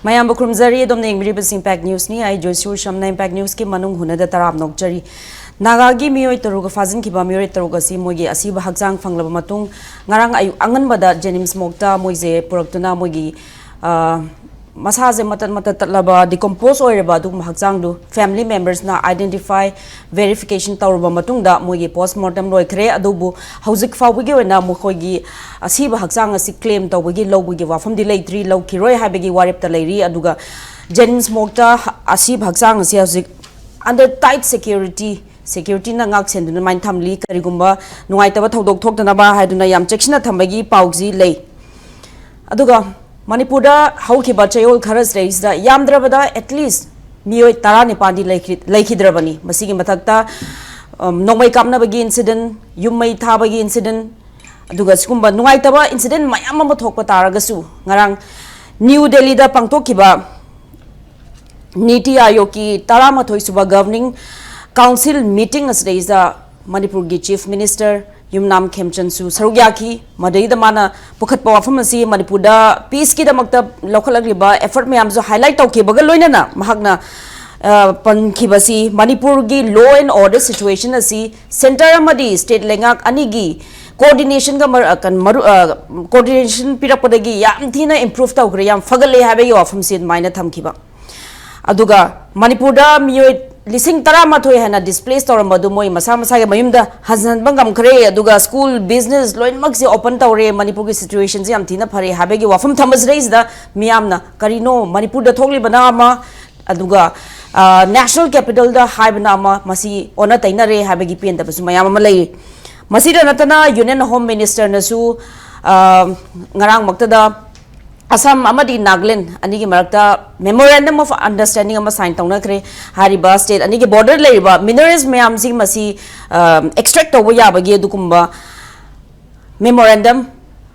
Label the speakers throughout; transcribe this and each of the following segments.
Speaker 1: Mayam Bukrumzari, Dominic Ribas Impact News ni, I Joyce Shamna Impact News ki Manung Huna the Tarab Nokjari. Nagagi Mio Taruga Fazin Kiba Mio Tarugasi Mogi Asiba Haksang Fangla Matung, Narang Angan Bada, Jenims Mokta, Moise, Puraktuna Mogi, Masaze Matatlaba, decompose or Badum Haksangdu, family members na identify verification Taruba Matunda, Mogi postmortem Loikre, Adubu, Hauzik Fawigi, na Mukogi, Asiba Haksang as claim Tawigi, low we give off from the late 3 low Kiroi Habigi Warip Taleri, Aduga, Jenims Mokta, Asib Haksang as under tight security na ngak sen dun main thamli karigumba nuai taba thodok thok na ba haiduna yam chekshina thambagi pauji lei aduga manipura hauki ba chayol kharas reis da yamdrabada at least mioi tara ne pandi laikhidrabani masigi mathakta nongmai kamna bagi incident yummai thabagi incident aduga sikumba nuai taba incident mayam ma thokpa taragasu ngarang New Delhi da pangtokkiba Niti Ayogi Taramathoi Suba Governing Council meeting as raised the Manipur Chief Minister Yumnam Khemchansu Sarugyaki Madai Mana Pukat Pawafamasi Manipuda Peace Ki the Makta local agriba effort mayamzo highlight okay Bagaloina Mahagna Pankibasi Manipur gi law and order situation as center Amadi state lengak anigi coordination coordination pirapadagi yam thina improve tawgre yam fagale have yo from sin minor thamkiba aduga Manipurda miyo lising tara mathoi hana displaced or madu moi masa masa ga mayumda hazan bangam khare aduga school business loin magsi open tawre Manipur gi situation yam thina phare habe gi wafam thamas reis da miyamna karino Manipur da thogli bana ma aduga national capital da haibna ma masi ona taina re habe gi pen da basu mayam ma lei masi da natana union home minister nasu ngarang maktada Assam Amadi Nagaland Anigi Marakta Memorandum of Understanding ama sign tawnakre hariba state anigi border leiba minerals mayamsi masi extract over yabagi dukumba memorandum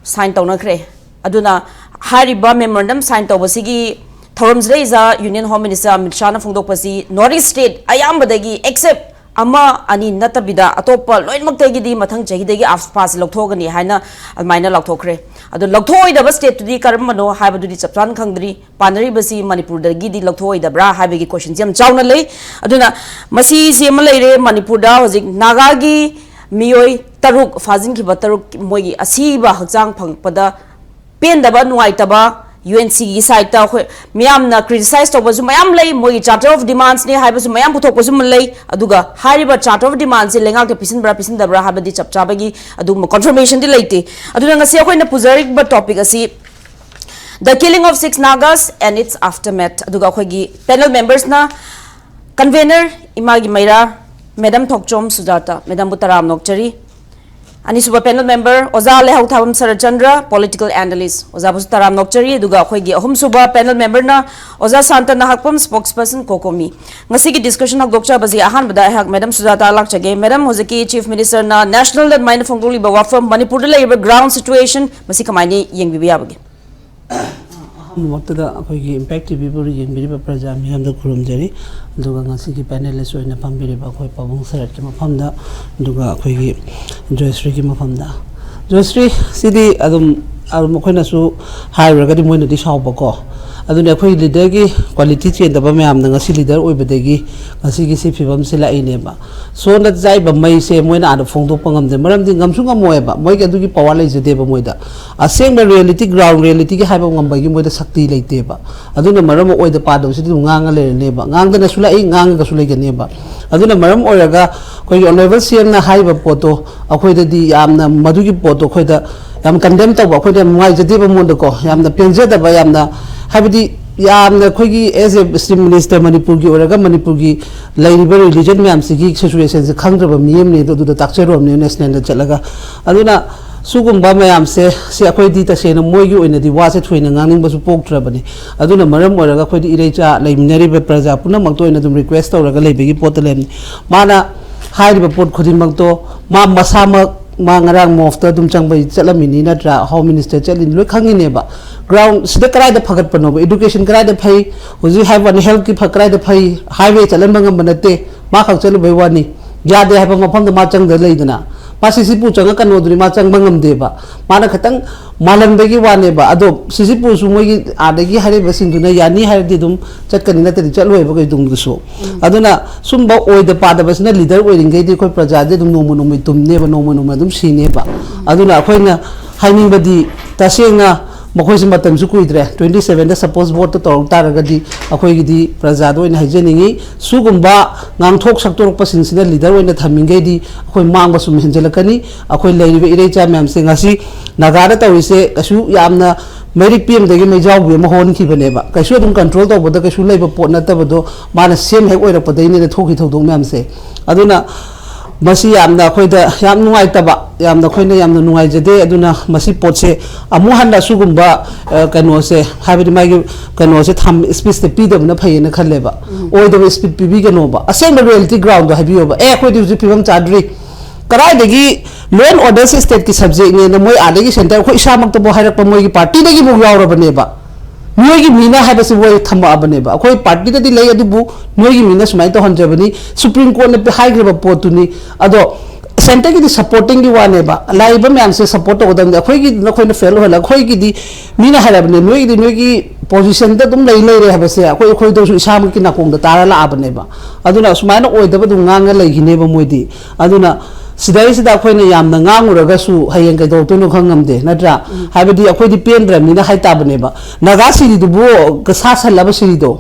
Speaker 1: sign tawnakre aduna hariba memorandum sign tawbasigi thorums reiza Union Home Minister Amit Shah na phongdokpasi Northeast state ayambadagi except ama ani natabida atopa loinmaktagi di mathang chahidagi afpas lokthogani haina almaina lokthokre adu lokthoi da state di karmano haibadu di chaptan khangdri panari basi Manipur da gi di lokthoi da bra haibagi question jam chawna lei aduna masi sema leire Manipur da hojik naga gi miyoi taruk fazin ki bataruk mogi asiba hakjang phangpada pendaba nuaitaba UNC gi side ta miyam na criticize to bazu mayam lei mogi charter of demands ne haibasu mayam puthok bazu lei aduga hariba charter of demands se lenga ke pisin da bra habadi chapcha bagi adu confirmation di leite aduna ngasi akoina pujarik ba topic asi the killing of 6 Nagas and its aftermath aduga khogi panel members na convener imagi maira madam Thokchom Sujata madam Butaram Nokchari Ani suba panel member Oza Lehau Thabam Sarachandra political analyst Oza Bustaram Nokchari duga khoigi ahum suba panel member na Oza Santa Nahakpam spokesperson Kokomi ngasi ki discussion hak dokcha bazi ahan bada hak madam Sujata lakchage madam hoziki chief minister na national and minor fongoli bawa from Manipur labor ground situation masi kamaini yengbibi abage
Speaker 2: Maktada akhoi impact people yengbiriba praja miyamda khurumjari duga ngasi ki panelist oina pambiriba akhoi pabung sarat ki mafamda duga akhoi Joyce ki mafamda Joyce sidi adum akhoi su hairaga di moina di shawba ko aduna akhoi leader ki quality change da ba miyamda ngasi leader oibadagi ngasi ki si phibam sila ineba so na jai ba mai se moina ada phongdok pangam de maram di ngamsu ngamoeba moi ka dugi power lai jade ba moida aseng reality ground reality ki haiba ngamba gi moida sakti leite ba aduna maram oi da pado si nganga le ne ba nganga na sula nganga ga sulai ga ne ba aduna maram oiraga koi level cm na haiba poto akhoi da di yamna madugi poto khoi da yam condemn ta ba khoi da mai jade ba mon da ko yamna penje da ba yamna habidi yamna khoigi as a stream minister Manipur gi oraga Manipur gi lairiba religion myam sigi situation se khangraba miyem ne do takchero ne national da chalaga aduna sugumba mayam se akhoi di ta se na moi gi oina di wa se thoina ngangning ba su poktra bani aduna maram oraga khoi di irecha laiminari be praja puna makto ina dum request oraga leibegi potlem mana hairiba pot khudin makto ma masama ma ngarang mofta dum changbai chalamini natra home minister chalin loi khangine ba ground sida karai da phagat pano education karai da phai huji have one health ki phakrai da phai highway chalan bangam banate ma khak chalu bai wani yade have mafam da ma chang da leidana Pasisi pu changa kan odri ma chang bangam deba mana khatang मालनबगी वानेबा अदो सिसिपु सुमोगी आदगी हरेबा सिंदुना यानी हरदि दुम चटकनी नतरि चलोयबा गय दुंगसो अदुना सुमबा ओइद पादबसना leader ओइरिंगै दि खय प्रजाजे दुम नोमो नोमि तुमनेबा नोमो नोमो दुम सिनेबा अदुना अखोयना हाइनिंगबदी तसेंगा मखोइस मतमसु कुइद्रे 27 दा सपोज वोट तो तौर तारगदी अखोयगिदी प्रजादो ओइना हाइजेनिंगी सुगुंबा ngang saktorok pasingsina leader oina thamingai di akhoi mangba sum henjelakani akhoi leiribe ireicha myam se ngasi nagara tawise kasu yamna merik pm degi mejau be mohon ki baneba kasu dum control to boda kasu leiba pot na tabado mana sem hek oira padaini ne thoki thodong myam se aduna masi yamna akhoi da yam nungai taba yamna khoina yamna nungai jade aduna masi pot se amu handa sugumba kano se habidi magi kano se tham space te pidab na phayena khalleba oida speed pb gano ba asem reality ground habi ba e khoi di pibam chadri karai degi law and order state ki subject ne na moi adegi center khoi isamak to bo hairak pa moi ki party degi bo yaura bane ba noi gi mina ha ba se voi thama bane ba khoi party da di lei adu bu noi gi mina sumai to hanjabani supreme court ne high grade potuni ado center ki supporting ki wane ba laiba myam se support to dam da khoi gi na khoi na fail hola khoi gi di mina ha bane noi gi position da dum lei re ha ba se khoi khoi do su isam ki na kong da tara la abane ba aduna sumai na oi da ba du ngang lei gi ne ba moi di aduna sidai sida khoi na yam na ngang uraga su hayeng kai do to no khangam de natra ha ba di khoi di pen dra mina hai ta bane ba naga si di du bo ka sa sa la ba si do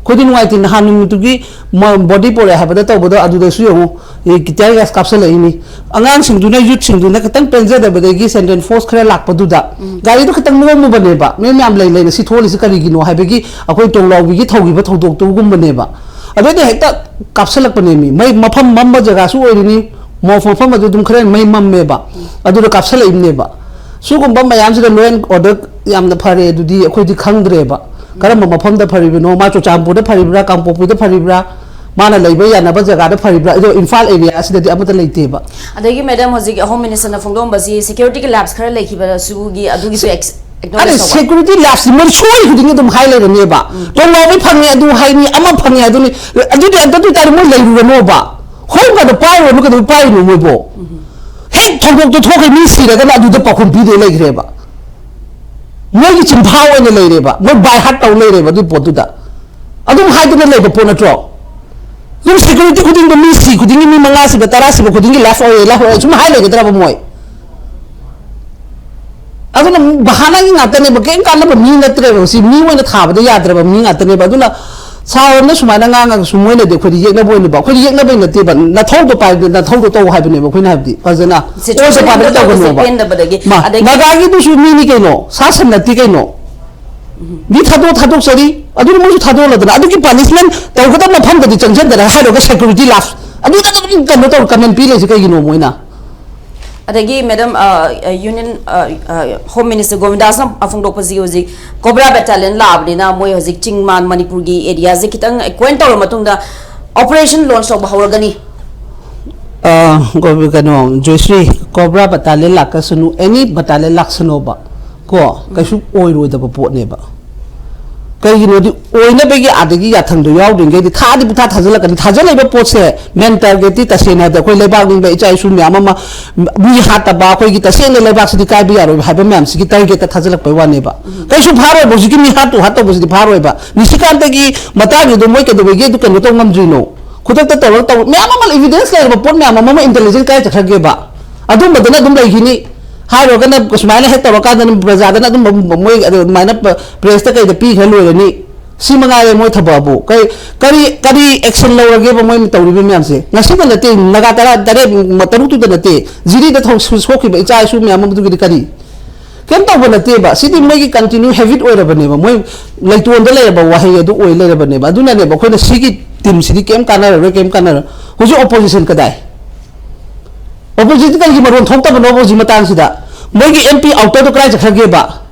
Speaker 2: khodi nuai tin hanu tu gi body pore ha ba da to bo do adu da su yo e kitai gas capsule lai ni angang sing du na youth sing du na katang penja da ba de gi send force khare lak pa du da gari du katang no mu bane ba me myam lai lai na si tholi si kari gi no ha ba gi akhoi tong law gi thogi ba thodok tu gum bane ba abe de hekta capsule pa ne mi mai mafam mamma jaga su oi ni mo fam adu dum khare mai mamme ba adu da capsule imne ba su gum ba mayam si da law and order yam na phare du di akhoi di khangdre ba karam mafam da phari no ma cho champu da phari bra kampopu da phari bra mana leiba yana ba jaga da phari bra ido imphal area asida di amata leite ba
Speaker 1: adagi madam hoji home minister na phongdom basi security ke labs khara lekhi ba su gi adugi su
Speaker 2: अरे security labs मन सोई खुदिंग दम high ले रने बा तो लोबे fungi अदु high नि अमा फंगे अदु नि अदु तार मो ले रु नो बा होय बा द पाइ रो नो पाइ नो मो बो हे थोक तो थोक नि सी रे दा अदु द पखुम बी दे ले रे बा मो gi chim phao ne le re ba mo bai hat taw le re ba du pot du da अदु हाई दु ले बा पोना ट्रो yung security खुदिंग द mi si खुदिंग mi manga si ba tara si ba खुदिंग left or chum हाई ले ge tra ba moi aduna bahana gi ngata ne baken kan ba mi natre ba si mi wona tha ba da yadra ba mi ngata ne ba aduna saw na suma na nga sumoi ne de khodi yek na boy ne ba khodi yek na bai na te ba na thau do pa na thau do to ha ba ne ba khoi na bi fazana o se pa da to no ba na ga gi du su mi ni ke no sa san na ti ke no ni thado sari aduna mo su thado la da adu ki punishment to ga da ma pham da di changchen da ha do ga security laugh adu da kan no to kan pi le ji kai gi no moi na
Speaker 1: adagi madam union home minister govindas na afungdok pazi hoji cobra battalion labni na moi hoji chingman manipur gi area je kitang point tor matung da operation launch of hawragani
Speaker 2: gobi kano joyశ్రీ cobra battalion lakasunu any battalion laksano ba ko kasu oi ro da po ne ba kai no di oi na be gi adagi ya thang do yaw ding ge di tha di butha thajala kan thajala ba po se men target ti tasena da koi lebak ding ba ichai su myama ma mi hata ba koi gi tasena lebak si kai bi ya ro ha ba myam si gi target ta thajala pa wa ne ba kai su pharo bo si gi mi hatu hato bo si di pharo ba ni si kan ta gi mata gi do moi ke do be ge du kan to ngam jino khudak ta to myama ma evidence le ba pon myama ma intelligence kai ta khage ba adum badana dum lai gi ni hai ro kana kusmaila he to ka dan praja na dum moi maina press ta kai da pi khalo ni si manga le moi thaba bu kai kari action lo rage ba moi tawri be myam se ngasi da late naga tara dare mataru tu da late jiri da thok so ki ba cha su myam bu gi kari kem to ba late ba si di moi gi continue habit oi ra ba ne ba moi lai tu onda le ba wa he du oi le ba ne ba du na ne ba khoi na si gi team si di kem kana ro kem kana hu ju opposition ka dai opposition kan gi maron thok ta ba no bo ji matang si da moi gi mp auto to krai khage ba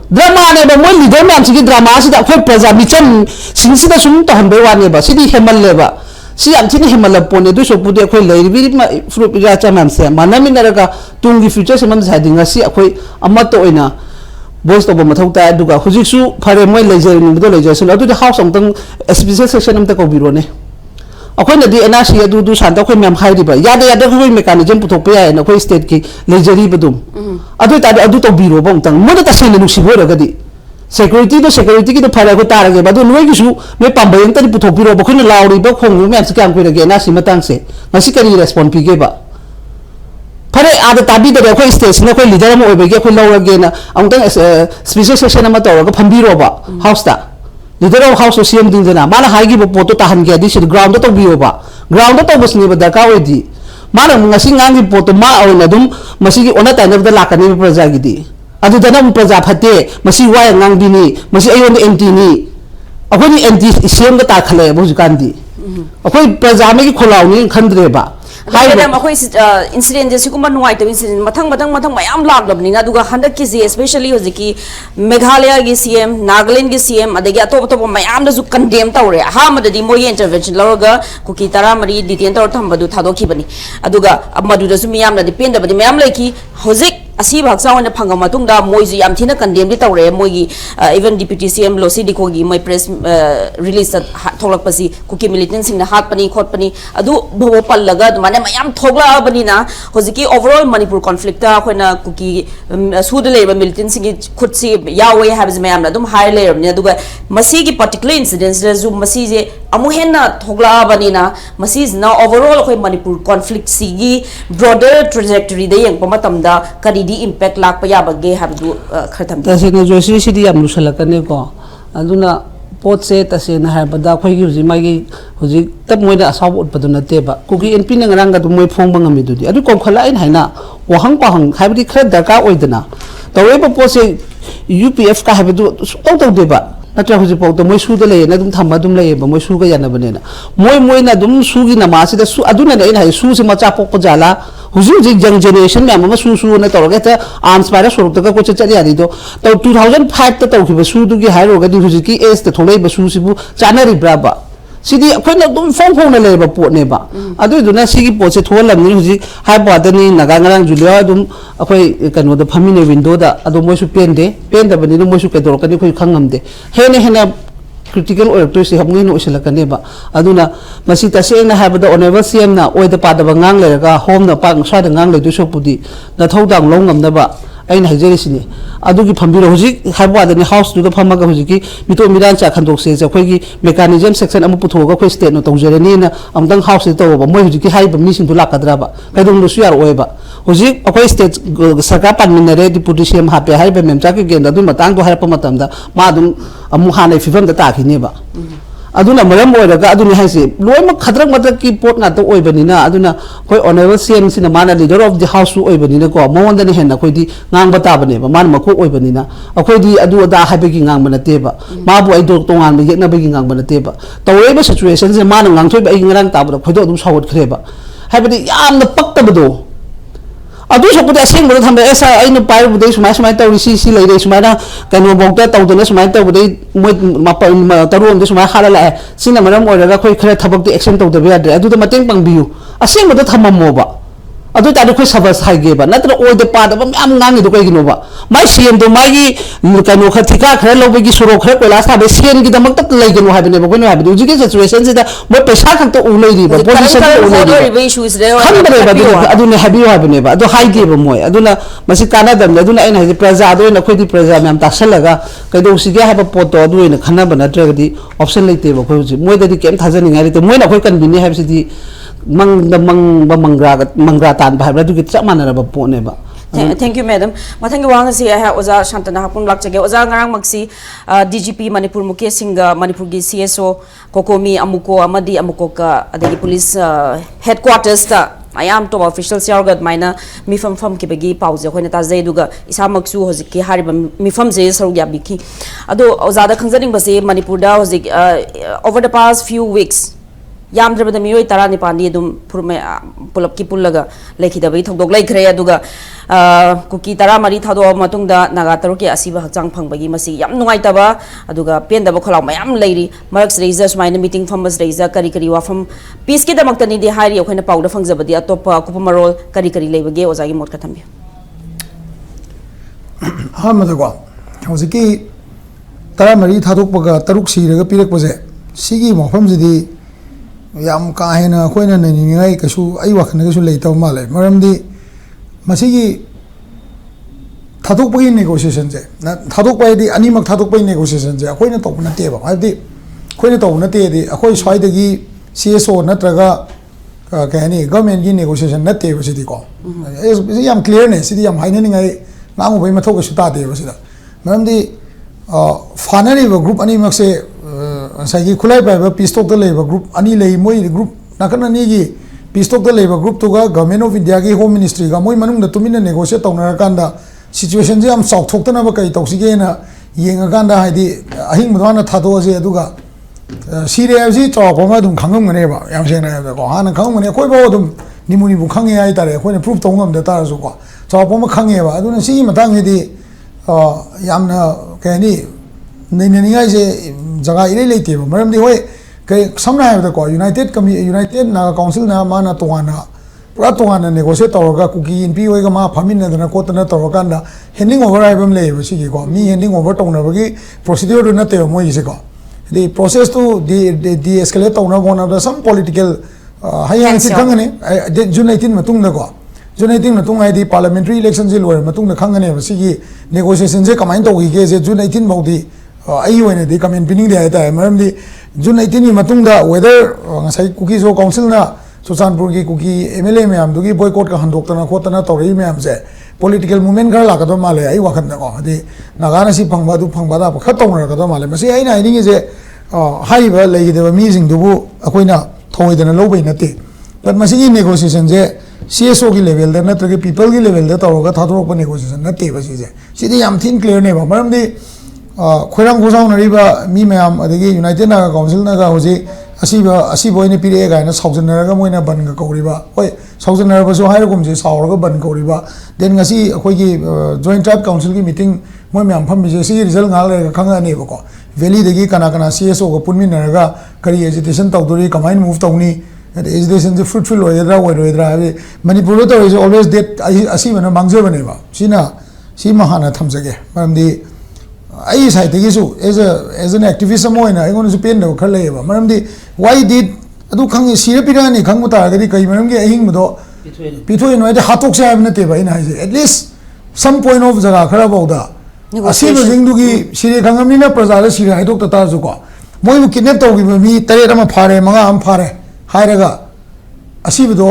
Speaker 2: drama ne ba moi leader man si gi drama si da khoi praja mi chen sing si da sum to han be wa ne ba si di hemal le ba si am chini hemal po ne du so pu de khoi lai bi ma fru pi ja cha mam se manami na ra ka tung gi future se mam sa ding si khoi amma to oina boys to ba mathau ta du ga khujik su phare moi lai je ni do lai je so adu de house am tang special section am ta ko biro ne अखोइनदी NRC अदु सानता अखोइ ma'am हाइरिबा यादे यादे अखोइ mechanism पुथोकपे यायना अखोइ state की लेजरीबदुम अदु तादे अदु तोबिरो बंतंग मोदा तसेन नुसिबोरगदी security की तो फायदा को तारगे बदु नोय गिसु मे पाम्बयन तनि पुथोपिरो बखोइन लाउरिबा खोंगु मैम से काम कइरगे एनआरसी मतंग से ngasi करी रेस्पोंड पिगेबा फरे आद ताबी दे अखोइ स्टेशन अखोइ लीडर म ओइबगे अखोइ लौरगे ना अमतंग स्पेशल सेक्शन अमा तौरगा फंबिरोबा हाउस ता लीडर ऑफ हाउस सीएम दिंजना माना हाइगी पोतो ताहनगे दिस ग्राउंड तो बियोबा ग्राउंड तो बसनी दरकार ओइदी माना ngasi ngangi poto ma oina dum masigi ona tainab da lakani प्रजा गिदी अदुदना प्रजा फते मसी वाय ngangbini मसी अयोन एंटी नि अखोनि एंटी सीएम का ताखले बुजुकांदी अखोइ प्रजा में की खोलाउनी खंद्रेबा
Speaker 1: मैडम अखोइ इंसिडेंट जैसे कुमा नुवाइ तब इंसिडेंट मथंग मयाम लागलबनिना दुगा हंदक की स्पेशली होजिकी मेघालय की सीएम नागालैंड की सीएम अदगी अतोप अतोप मयाम दजु कंडेम तौरे अहामददी मोय इंटरवेंशन लौरगा कुकी 13 डिटेन तौर थंबदु थादोखिबनी अदुगा मदुदसु मियाम नदि पेंदबदि मयाम लेकी होजिक असीब हक्सांग फंग मतुंगदा मोइजु याम थिना कंडेम दि तौरे मोइगी इवन डिप्यूटी सीएम लोसी डिकोगी मोइ प्रेस रिलीज थोलकपसी कुकी मिलिटेंट सिंग हातपनी खोटपनी अदु भव पल्लगा दुमाने मयाम थोगलाबनिना होजिकी ओवरऑल मणिपुर कॉन्फ्लिक्ट अखोइना कुकी सुद लेबा मिलिटेंट सिंग खुदसी यावे हाबज मयाम दुम हाय लेरबनि अदुगा मसीगी पर्टिकुलर इंसिडेंट्स जु मसीजे अमु हेन्ना थोगलाबनिना मसीजना ओवरऑल अखोइ मणिपुर कॉन्फ्लिक्ट सिगी ब्रॉडर ट्रैजेक्टरी दे यंग मतमदा करीदी इम्पैक्ट लाप याबगे हाबदु खरथम
Speaker 2: तसेना जोशी सिदी याम लुसलकने को अदुना पोट से तसेना हाबदा खोइगी हुजि मागी हुजि तब मोइदा असाव उत्पदु नतेबा कुकी एनपी न ngरanga दु मोइ फोंग बंगमी दुदि अदु कोम खला इन हाइना वहंग पाहंग हाबदि खर दरकार ओइदना तवेबा पोट से यूपीएफ का हाबदु सुतौ तौ देबा नत्र हुजि पौ तो मोइ सुद ले ना दुम थम दुम ले मोइ सुगा याना बनेना मोइ ना दुम सुगी नमासी द सु अदुना ने हाइ सु से मचा पोक जाला हुजु जी जंग जनरेशन में अमा सु ने तौरगे त आंस पारा स्वरूप तक को चली यादी तो 2005 त तौखिबा सु दुगी हाइरोगदी हुजि की एस त थोलै बसु सिबु चानरी ब्राबा सिदी अखोइना दुम फोंग फोंग लेबा पोटनेबा अदुदुना सिगी पोसे थोलमनि हुजि हाइबादनी नगांगरांग जुलिया दुम अखोइ कनो द फमिने विंडो दा अदु मोइसु पेंदबनि नु मोइसु केदोरकनि खोइ खंगमदे हेने हेने क्रिटिकल ओरतोइसे हमगि नो इसेलकनेबा अदुना मसी तसेना हाइबदा ऑनरेबल सीएम ना ओइदा पादबा ngang लेरगा होम ना पांग स्वाद ngang लेदु सोपुदी न थौदांग लोंगमदबा अइन हाइजेरिसिनी अदुगी फंबिरो हुजि हाइबादनी हाउस दुदा फमगा हुजिकी मितो मिरान चा खंदोकसे जखोइगी मेकानिजम सेक्शन अमु पुथोगा खोइ स्टेट नो तौजरनी ना अमदंग हाउस दे तौबा मोइ हुजिकी हाइबा मिसिन दु लाकद्राबा कैदुम लुसु यार ओइबा हुजि अखोइ स्टेट सरकार पानमिनरे डिप्यूटी सीएम हापे हाइबा मेमचा के गेंदा दु मतंग दु हाइपा मतमदा मा दुम अमु हानै फिफम दा ताखिनेबा अदुना मरम ओइरगा अदुनि हाइसे लोइम खद्रक मद्रक की पोट ना तो ओइबनिना अदुना कोइ ऑनरेबल सीएम सिना माना लीडर ऑफ द हाउस ओइबनिना को मोवंदनि हेना कोइदी ngang बताबनेबा मान मखो ओइबनिना अखोइदी अदु अदा हाइबेगी ngang बनतेबा माबु आइदो तोंगान बे यeknabegi ngang बनतेबा तौरेबा सिचुएशन से मान ngang थोइबा आई ngarang ताबदा खोइदो अदु सावत खरेबा हाइबदि यामना पक्तबदो अदु सपुदे असेंबदो थंबे एसा आइनो पाइबुदे सुमाय सुमाय तौरि सी लेरे सुमायना कनो बौता तौदने सुमाय तौबदे मोय मापन तरुमदे सुमाय हालाला सिना मरम ओरगा खोइ खरे थबक एक्शन तौदबे यादे अदुदा मतेंग पंगबियु असेंबदो थममोबा अदु तादे खोइ सबस हाइगेबा नत्र ओइदे पादबा म्याम ngangi दो कइगिनोबा माइ सीएम दो माइगी कनो खथिका खरे लौबेगी सुरो खरे कोइलास थाबे सीएम गी दमक तक लेगनो हाबेनेबा कोइनो हाबे उजिके सिचुएशन से मोय पैसा खंत उ लेरिबा पोजिशन उ लेरिबा इश्यूज रे अदुने हाबियो हाबेनेबा अदु हाइगेबा मोय अदुना मसि कानादम अदुना आइना हाइजे प्रजा दोइना खोइदी प्रजा म्याम तासलगा कैदोसिगे हाबा पोतो अदुइना खनाबा नत्रगदी ऑप्शन लेतेबा खोइ उजि मोयदि केम थाजनिङाइ रिते मोयना खोइ कन्बिनि हाबसिदि मंगरा तान भाई दुगी चप मानरबा पोनेबा
Speaker 1: थैंक यू मैडम मथंग वांग से है ओजा शांतना हापुन लाक्चगे ओजा ngarang maksi DGP Manipur Mukesh Singh Manipur की सीएसओ कोकोमी अमुको अमदी अमुको का अदगी पुलिस हेडक्वार्टर्स ता ayam to officials yargad maina mifam fam ki bagi pause khoina ta zai duga isa maksu hozik ki hariba mifam je saru ya biki ado ozada khangjaring base manipur da hozik over the past few weeks yam drabada mioi tara ni pandi dum purme pulap ki pullaga lekhi da bai thokdok lai khre aduga kuki tara mari thado matung da naga taru ki asiba hakchang phangbagi masi yam nungai taba aduga pen da kholam mayam leiri marks raisers maina meeting farmers raiser kari kari wafam peace ki damak tani de hari khoina pawda phangjabadi atop kupamarol kari kari leibage ozagi mot ka thambi
Speaker 3: ha madagwa hoziki tara mari thadok baga taruk siraga pirak baje sigi mafam jidi yam ka hena khoina ne ni ngai ka su ai wa khana ka su lei taw ma le maram di masigi thaduk pai negotiation je na thaduk pai di ani mak thaduk pai negotiation je khoina to na te ba ai di khoina to na te di khoi swai de gi CSO na traga ka ni government gi negotiation na te ba si di ko yam clear ne si di yam haina ni ngai ngangu bai ma thok ka su ta de ba si da maram di finally ba group ani mak se sai khulai pai ba peace talk da leba group ani lei moi group nakana ni gi peace talk da leba group to ga government of India gi home ministry ga moi manung da tumina negotiate tawna kanda situation je am chok thok tana ba kai tawsi ge na yenga kanda haidi ahing mudwana thado je aduga serious ji chok ma dum khangam ngane ba yam se na ba ko han khangam ngane khoi ba dum nimuni bu khange ai tare khoi na proof tawngam da tar so ko chok ma khange ba aduna si matang hedi yamna kani nei se jaga ile leite ba maram di hoi kai samna ha da ko united naga council na mana tongana pura tongana negotiate tawga kuki in pi hoi ga ma phamin na dana ko tana tawga na handing over ai bam le ba si ko mi handing over tawna ba gi procedure na te mo ise ko the process to the escalate tawna bona da some political hayang si khangane June 18 matung da ko June 18 matung ai di parliamentary election je loi matung da khangane ba si gi negotiation je kamain to gi ge je June 18 bau di ai wene di comment pining de ai maram di June 18 ni matung da whether ngasai kuki so council na Susanpur ki kuki MLA मैम दुगी boycott का हंडोक तना खोट तना तो रही ma'am से political movement कर लाकर तो माले आई वक्त ना को हदी नागाना सी फंगबा दु फंगबा दा खत तो मर कर तो माले मसी आई ना इन्हीं से हाई बा लेगी देवा मीजिंग दुबु अकोई ना थोड़ी देना लो भाई नते पर मसी की negotiation जे CSO की level दे ना तो के people की level दे तो होगा था तो रोक negotiation नते बसी जे सीधे याम थीन clear नहीं बा मरम दी खोरंग घुसाव नरीबा मी मैम अदगी यूनाइटेड नागा काउंसिल नागा होजी असीबो इने पिरे गायना साउजनरगा मोइना बन कौरिबा होय साउजनरबसो हाइरगुमजे सावरगा बन कौरिबा देन ngasi अखोइगी जॉइंट ट्राइब काउंसिल की मीटिंग मोइ मैम फमबिजे सी रिजल्ट ngal ले खंगाने बको वैली दगी कना कना CSO को पुनमिनरगा करी एजुकेशन तौदुरी कमाइन मूव तौनी एजुकेशन जे फ्रूटफुल होयद्रा होयद्रा मणिपुर तो इज ऑलवेज डेट असी बन मांगजे बनेबा सीना सी महाना थमजगे मरमदी I side as an activist अमोना पेन खर लेबा मरमदी वाई डिड अदु खंगे सिरे पिरानी खंगु तारगदी कई मरमगे अहिंग मदो पिथोय नोय हातोक से हाबन तेबा इन हाइजे एटलीस्ट सम पॉइंट ऑफ जगह खरा बौदा असी बजिंगदुगी सिरे खंगमनिना प्रजा सिरे हाइदोक तता जुको मोय किडनैप तौगी मी तरेट अमा फारे मंगा अम फारे हाइरगा असी बदो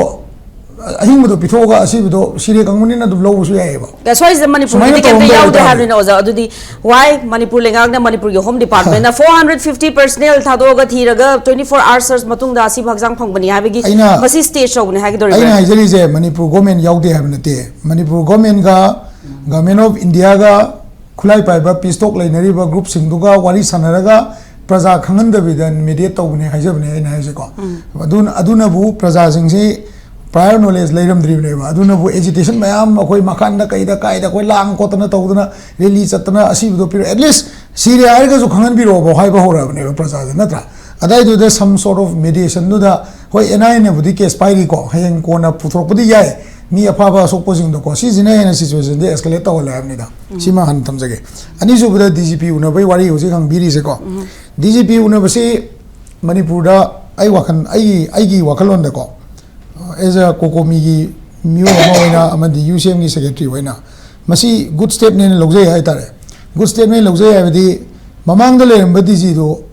Speaker 3: अहिंग मदो पिथोगा असी बदो सिरे खंगमनिना दु लो सु यायबा
Speaker 1: that's why the Manipur they can yaw they have in oza adudi why Manipur lengang na Manipur ge home department na 450 personnel thadoga thiraga 24 hours search matung da asi bhagjang phangbani habigi masi stage show ne hagi dori
Speaker 3: aina hajali je Manipur government yaw de habna te Manipur government ga government of India ga khulai pai ba peace talk lainari ba group sing duga wari sanaraga praja khangan da bidan mediate tawne hajabne aina haje ko aduna bu praja sing si prior knowledge leiram drib ne ba aduna bu agitation mayam akoi makan da kaida koi lang ko tana tawduna rally chatna asi bu pir at least syria ga ju khangan bi ro bo hai ba hora ne praja na tra adai do the some sort of mediation no da hoi NI ne bu di case pai ri ko hayeng ko na puthok pudi yai mi apa ba sok posing do ko si jine na situation de escalate taw la amni da sima han tam jage ani ju bu da DGP una bai wari ho ji khang biri se ko DGP una ba se Manipur da ai wakan ai gi wakalon da ko as a Kokomi Mio Moina Amadi UCM secretary Wena. Masi good step in Logze Haitare. Good step in Logze Avadi Mamang the Lem Badizido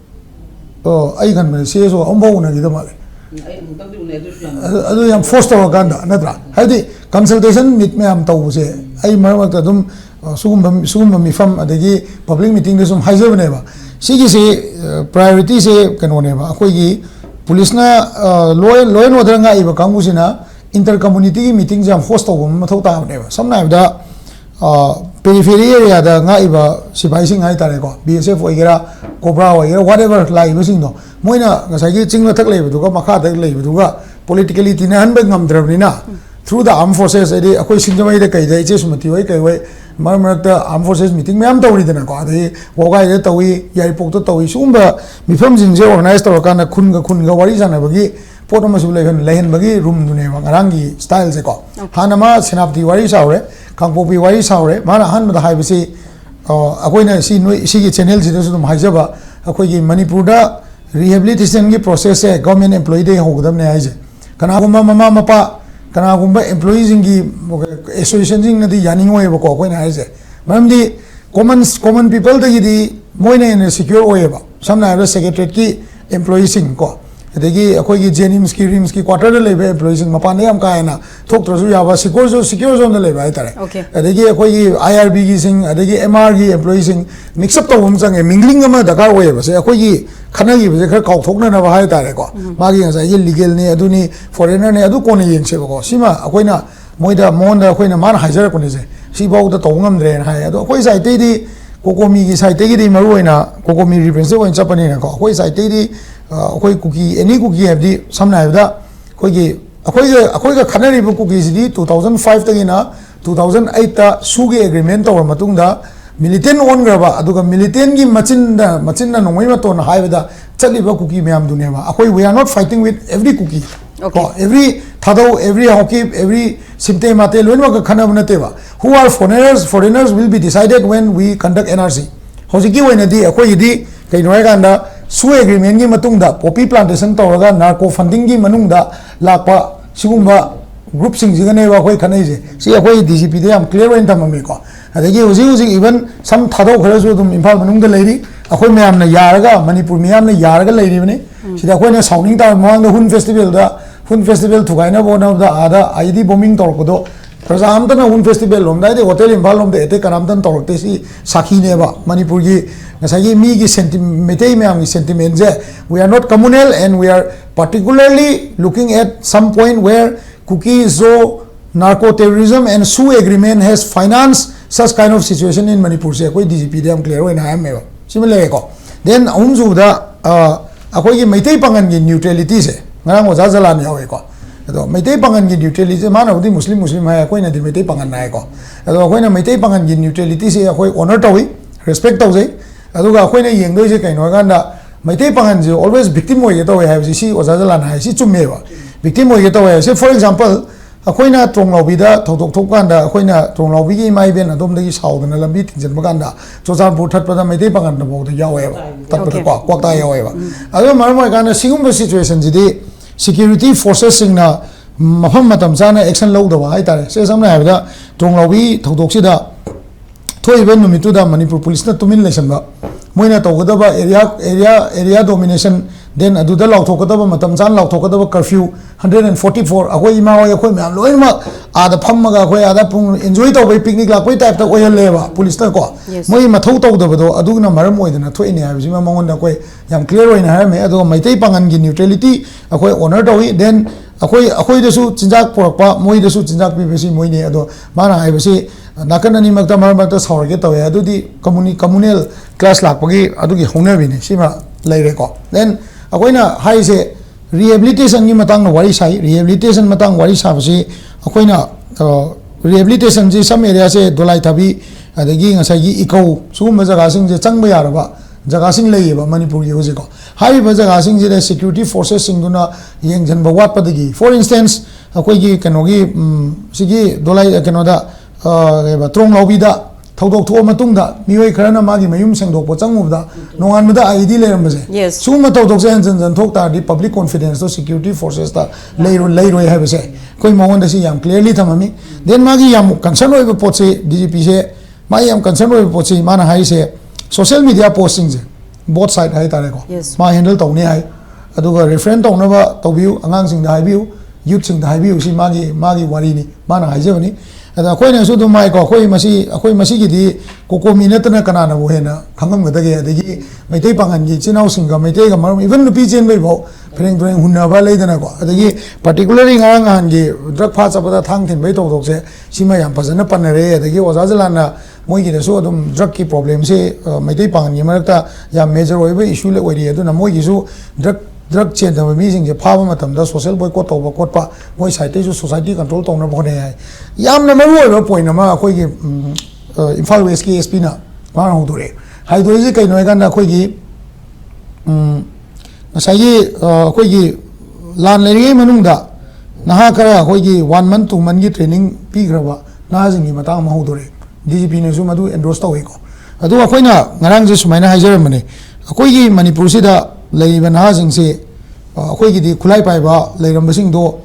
Speaker 3: I can say so Ombona Gidamale. I am forced to Ganda, Natra. Had the consultation with me am Tause. I Marmatadum Summa Mifam at the public meeting the some Heiser never. She say priority say Canoneva, Akogi. Police ना law and order का इबा कांगुसिना inter community की meeting जम host हो मथौ ताबनेबा समना इबदा periphery area दा nga iba sipai sing hai tare ko BSF oigera cobra oigera whatever lai basing no moina ngasai gi chingla thak lei bu ga makha thak lei bu ga politically tina han be ngam drabni na through the armed forces edi akoi sinjamai de kai dai che sumati oi kai wai marakta armed forces meeting मैम तौरी दना को अदे वोगाई दे तौई याई पोक तो तौई Sumba मिफम जिंजे organise तौर काना खुन गा वारी जाना बगी पोट मसु लेहन बगी रूम दुने वांगरांगी स्टाइल से को हानमा सेनापति वारी सावरे खांगपोपी वारी सावरे माना हान मदा हाइबसी अकोइना सी सी की चैनल से तो हाइजबा अकोई की मणिपुर दा rehabilitation की process है government employee दे होगदम ने आइजे कनागुम्बा ममा मपा कनागुम्बा employees इंगी association जिंग नदी यानिंग होए बको कोई ना आइजे मतलब दी common people तक यदि मोइने ने secure होए बा समना है secretariat की employees इंग को अदेगी अकोई की जेनिम्स की रिम्स की क्वार्टर ले लेबे employees इंग मपाने हम का है ना थोक तरसु यावा secure zone ले लेबे इतरे अदेगी अकोई की IRB की सिंग अदेगी MR की employees इंग mix up तो हम संगे mingling में दकार होए बस अकोई की खाना की वजह कर काउ थोक ना बाहर तारे को मागी ऐसा ये लीगल ने अदुनी फॉरेनर ने अदु कोने ये इंसे बको सीमा अकोई ना मोइदा मोंडा अकोई ना मान हाइजर कोने से सीबाउ दा तोंगम द्रेन हाय अदु अकोई साइटे दी कोकोमी की साइटे की दी मरु होइना कोकोमी रिप्रेजेंट होइन चपनी ना को अकोई साइटे दी अकोई कुकी एनी कुकी है दी समना है दा अकोई का खाना रिबु कुकी दी 2005 तक ना 2008 ता सुगे एग्रीमेंट तो मतुंग दा militant on graba aduga militant gi machinda nongoi ma ton haibada chaliba cookie myam duneba akoi we are not fighting with every cookie every thado every hockey every simte mate loinwa ka khana bunateba who are foreigners will be decided when we conduct NRC hojiki oina di akoi di kainoi ganda su agreement gi matungda poppy plantation tawraga narco funding gi manungda lakpa sigumba group sing jiganeba akoi khanai je si akoi DGP de am clear oin tamami ko अदेगी उसी even some थादो खरसु तुम Imphal मनुंग the Larry अखोय ma'am ने यारगा Manipur ma'am ने यारगा लेरी बने सिदा अखोय ने sounding ता मांग द हुन फेस्टिवल थुगाइना बोना द आदा आईडी बॉम्बिंग तोरपदो प्रजाम तना हुन फेस्टिवल लोमदा दे होटल इम्फाल लोमदे एते करामतन तोरते सी साखी नेबा मणिपुर की नसागी मी की सेंटिमेंट मैम की सेंटिमेंट जे we are not communal and we are particularly looking at some point where Kuki जो narco terrorism and SU agreement has financed such kind of situation in Manipur se koi DGP de am clear hoina ham me similar ko then umzu da akoi ki maitai pangan ki neutrality se ngarang oja jala ne hoy ko ado maitai pangan ki neutrality mana udi muslim hai koi na di maitai pangan na ko ado koi na maitai pangan ki neutrality se akoi honor tawi respect taw jai ado ga koi na yengdoi se kaino ga na maitai pangan je always victim hoy to hai si oja jala na si chumme ba victim hoy to hai se for example अखोइना त्रोंगलाउबीदा थौथोक थोकांदा अखोइना त्रोंगलाउबीगी माइबेन अदोमदगी साउदना लंबी थिंजन बगांदा चोजारपुर थटपदा मेदे बगान नबोद यावेबा तपदा क्वाक्ता यावेबा अदो मरम गाना सिगुम situation जिदि security forces सिंगना मफम मतम जाना action लौदबा हाइतारे से समना हाइबदा त्रोंगलाउबी थौथोकसिदा थोइबे नुमितुदा Manipur police ना तुमिन लेसनबा मोइना तौगदबा area domination then aduda lauthokadaba matam jan lauthokadaba curfew 144 akoi ima oi akoi myam loima ada phammaga akoi ada pung enjoy tawbai picnic lakoi type ta oil leba police ta ko moi mathau tawdaba do adugna maram oidana thoini habji ma mangon akoi yam clear oina ha me ado maitai pangan gi neutrality akoi honor tawi then akoi desu chinjak porakpa moi desu chinjak pi besi moi ne ado mana ai besi nakan ani makta maram ta saurge tawe adudi communal class lakpagi adugi hona bine sima laire ko then अकोइना हाई से rehabilitation की मतंग वारी Sai rehabilitation Matang वारी साबसी अकोइना rehabilitation जी some area से Dolai थबी अदगी ngसाई eco सुम जगह सिंग जे चंग यारबा जगह सिंग लेबा मणिपुर की होजे को हाई ब जगह सिंग जे सिक्योरिटी फोर्सेस सिंग दुना यंगजन बवात पदगी फॉर इंस्टेंस अकोई की कनोगी सिगी दोलाई कनोदा त्रोंग लौबीदा थौदोक थो मतुंगदा मियोय खरना मागी मयुम सेंगदोक चंगुबदा नोंगानबदा आईडी लेरमबसे सुम थौदोक से जन जन थोक तादी पब्लिक कॉन्फिडेंस तो सिक्योरिटी फोर्सेस ता लेरोय हाबसे कोई मोहन दसी याम क्लियरली थममी देन मागी याम कंसर्न होय पोचे डीजीपी से माई याम कंसर्न होय पोचे माना हाई से सोशल मीडिया पोस्टिंग से बोथ साइड हाई तारे को मा हैंडल तौने हाई अदुगा रेफरेंस तौनबा तौबियु अंगांग सिंग दा हाइबियु यूथ सिंग दा हाइबियु सी मागी वारी नि माना हाइजबनी अदा कोई ने सुदु माइ को कोई मसी की दी कोकोमी नतना कनाना वो है ना खंगम गदगे अदगी मैते पांगन की चिनाउ सिंग मैते गमर इवन नुपी चेन बै भौ फ्रेंग हुन्नाबा लेदना को अदगी particularly ngang han gi drug pha chapada thang thin bai tok se sima yam phajana panare adagi oja jalana moi gi so adum drug ki problem se मैते Pangan gi marakta ya major oiba issue le oiri aduna moi gi su drug chain da mi sing je phaba matam da social boycott toba kotpa moi site ju society control tongna bone hai yam na maru oiba point ma khoi gi Imphal West ki SP na ma ho dore hai dore je kai noi ga na khoi gi nasai gi khoi gi lan le ri manung da naha kara khoi gi 1 month 2 month gi training pi graba na jing gi mata ma ho dore DGP ne su madu endorse tawi ko adu khoi na ngarang je sumaina haijar mane khoi gi Manipur si da ꯂꯩꯔꯤꯕ ꯅꯍꯥꯁꯤꯡꯁꯤ ꯑꯩꯈꯣꯏꯒꯤꯗꯤ ꯈꯨꯠꯂꯥꯏ ꯄꯥꯏꯕ ꯂꯩꯔꯝꯕꯁꯤꯡꯗꯣ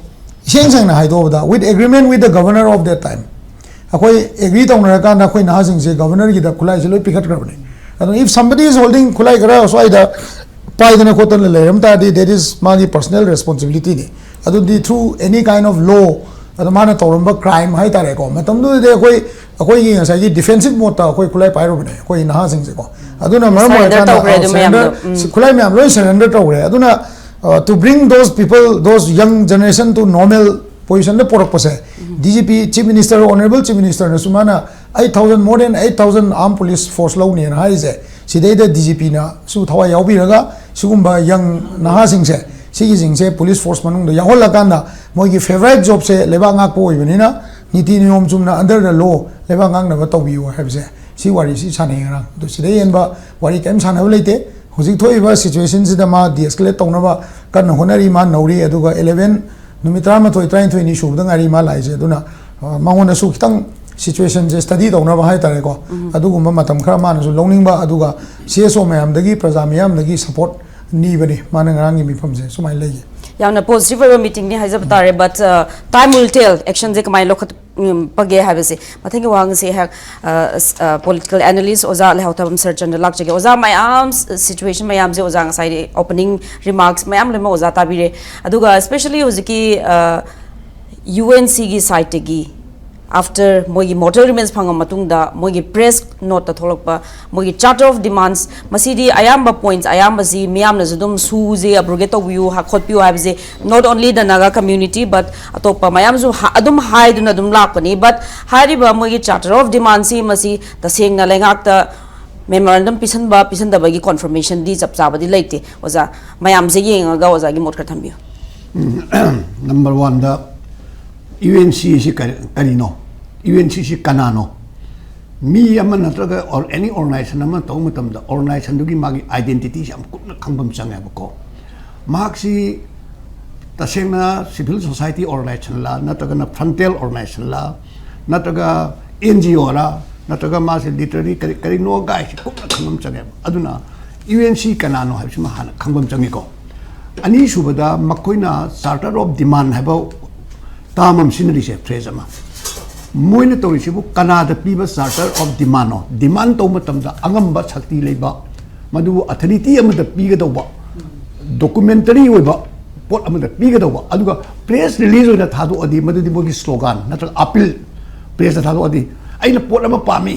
Speaker 3: ꯏꯁꯦꯡ ꯁꯦꯡꯅ ꯍꯥꯏꯗꯣꯛꯑꯕꯗ with agreement with the governor of that time ꯑꯩꯈꯣꯏ agree ꯇꯧꯅꯔꯀꯥꯟꯗ ꯑꯩꯈꯣꯏ ꯅꯍꯥꯁꯤꯡꯁꯦ ꯒꯕꯔꯅꯔꯒꯤꯗ ꯈꯨꯠꯂꯥꯏꯁꯦ ꯂꯣꯏ ꯄꯤꯈꯠꯈ꯭ꯔꯕꯅꯤ ꯑꯗꯨꯅ if somebody is holding khulai khara swaida paidana khotana leram ta di that is magi personal responsibility ni adudi through any kind of law adamana tawramba crime hai tare ko matamdu de akoi gi ngasai gi defensive mode ta akoi khulai pairo bane akoi naha sing se ko aduna maram khulai myam loi surrender tawre aduna to bring those people those young generation to normal position the porak pase DGP chief minister honorable chief minister na sumana 8,000 more than 8,000 armed police force lau ni na haise sidai da DGP na su thawai yaubi raga sugumba young naha sing se sigi sing se police force manung da yahol lakanda moi gi favorite job se leba ngak po ibani na niti niyom chumna under the law leba ngak na ba tawbiu habse si wari si chane nga do sidai en ba wari kem chana leite hojik thoi ba situation sida ma de-escalate tawna ba kan honari ma nauri aduga 11 numitra ma thoi train thoi ni shubda ngari ma laise aduna mangona su kitang situation je study tawna ba hai tare ko adugumba matam khara ma na su longning ba aduga CSO mayam dagi praja mayam dagi support ni bani mana ngarang mi pham je sumai lei
Speaker 1: yauna positive meeting ni haizab tare but time will tell action je kamai lokhat page habese mathangi wang se ha political analyst oza le hautam surgeon lak jage oza mayam situation mayam je oza ngai opening remarks mayam le ma oza tabire aduga especially oziki UNC gi site gi after mogi mortal remains phanga matungda mogi press note ta tholokpa mogi charter of demands masidi ayamba points ayamba si miyam na judum su je abrogate to view ha khotpiu habse not only the Naga community but atopa mayam ju adum haiduna dum lakpani but hariba mogi charter of demands si masi taseng na lengak ta memorandum pisan da bagi confirmation di chap chaba di leite oza mayam je yenga oza gi mot kar thambiu
Speaker 4: number 1 da UNC si karino UNC si kanano mi ama natraga or any organization ama to matam da organization dugi magi identity am kunna khambam changa bako maxi tasena civil society organization la natraga na frontal organization la natraga NGO la natraga ma se literary kari no guys kunna khambam changa aduna UNC kanano habsima hana khambam changi ko ani subada makoina charter of demand habo tamam sinri se phrase ama moina to risibu kanada piba charter of demand to matam da angamba shakti leiba madu authority amada piga do ba documentary oiba pot amada piga do ba aduga press release oina thadu adi madu di bogi slogan natra appeal press thadu adi aina pot ama pami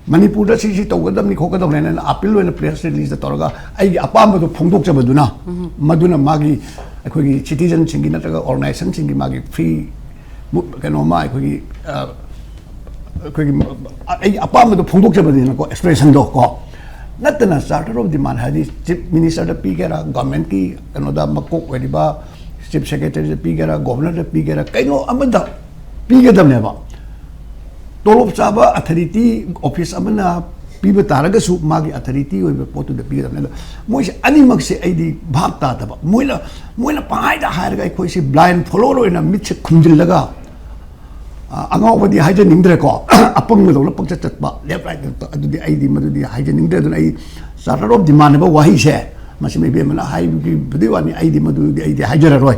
Speaker 4: Manipur da si to gadam ni khogadam na appeal oina press release da toraga ai apamba do phongdok chabaduna maduna magi akhoi citizen singi natra organization singi magi free kano ma akhoi apamba do phongdok chabadina ko expression do ko natana charter of demand hadi chief minister da pigera government ki kano da makok wediba chief secretary da pigera governor da pigera kaino amada pigadam ne ba tolop chaba authority office amana piba taraga su magi authority oiba potu da pigadam ne moi se animak se aidi bhab ta da moila pai da hair ga khoi se blind follower oina mit se khumjil laga angau badi haja ningdre ko apang me lo pak chat ba left right adu di aidi madu di haja ningdre dun ai charter of demand ba wahi se masi me be mana hai bi budi wani aidi madu di aidi haja roi